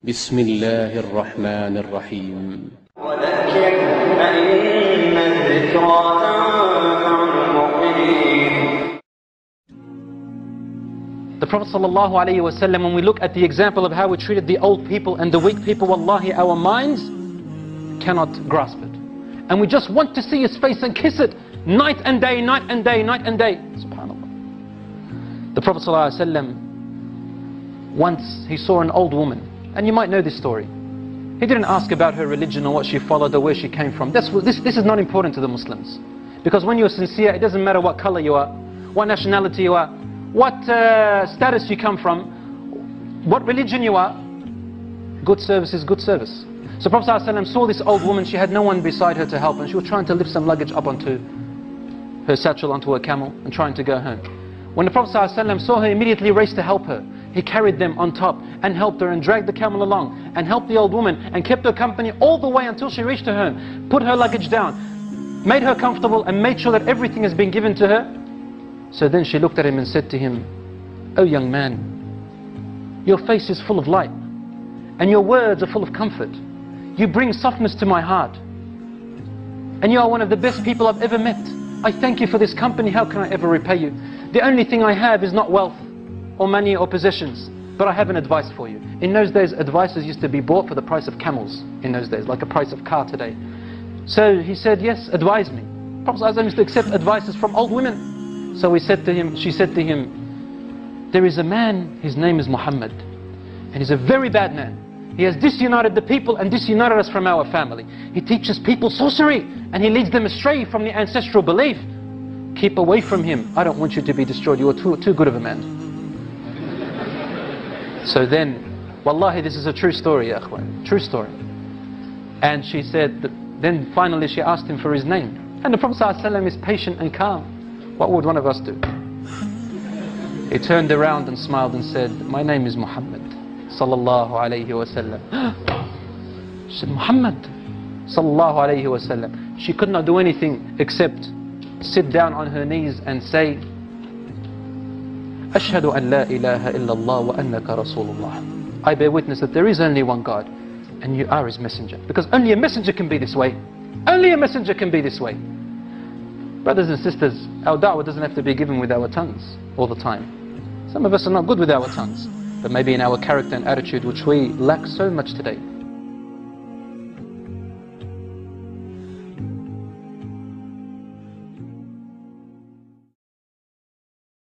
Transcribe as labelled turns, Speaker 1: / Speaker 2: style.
Speaker 1: بسم الله الرحمن الرحيم.
Speaker 2: وذكر فإن الذكرى تنفع المؤمنين.
Speaker 3: The Prophet ﷺ, when we look at the example of how we treated the old people and the weak people, wallahi, our minds cannot grasp it. And we just want to see his face and kiss it night and day, night and day, night and day. SubhanAllah. The Prophet ﷺ, once he saw an old woman, and you might know this story. He didn't ask about her religion or what she followed or where she came from. This is not important to the Muslims. Because when you're sincere, it doesn't matter what color you are, what nationality you are, what status you come from, what religion you are. Good service is good service. So Prophet ﷺ saw this old woman. She had no one beside her to help, and she was trying to lift some luggage up onto her satchel, onto her camel, and trying to go home. When the Prophet ﷺ saw her, he immediately raced to help her. He carried them on top and helped her and dragged the camel along and helped the old woman and kept her company all the way until she reached her home, put her luggage down, made her comfortable and made sure that everything has been given to her. So then she looked at him and said to him, "Oh young man, your face is full of light and your words are full of comfort. You bring softness to my heart and you are one of the best people I've ever met. I thank you for this company. How can I ever repay you? The only thing I have is not wealth or money or possessions, but I have an advice for you." In those days, advices used to be bought for the price of camels in those days, like a price of car today. So he said, "Yes, advise me." Prophet ﷺ used to accept advices from old women. So she said to him, "There is a man, his name is Muhammad, and he's a very bad man. He has disunited the people and disunited us from our family. He teaches people sorcery and he leads them astray from the ancestral belief. Keep away from him. I don't want you to be destroyed. You are too good of a man." So then, wallahi, this is a true story, ya akhwan, true story. And she said, then finally she asked him for his name. And the Prophet ﷺ is patient and calm. What would one of us do? He turned around and smiled and said, "My name is Muhammad, sallallahu alayhi wa sallam." She said, "Muhammad, sallallahu alayhi wa sallam." She could not do anything except sit down on her knees and say, "Ashhadu an la ilaha illallah wa annaka rasulullah." I bear witness that there is only one God and you are his messenger. Because only a messenger can be this way. Only a messenger can be this way. Brothers and sisters, our da'wah doesn't have to be given with our tongues all the time. Some of us are not good with our tongues, but maybe in our character and attitude, which we lack so much today.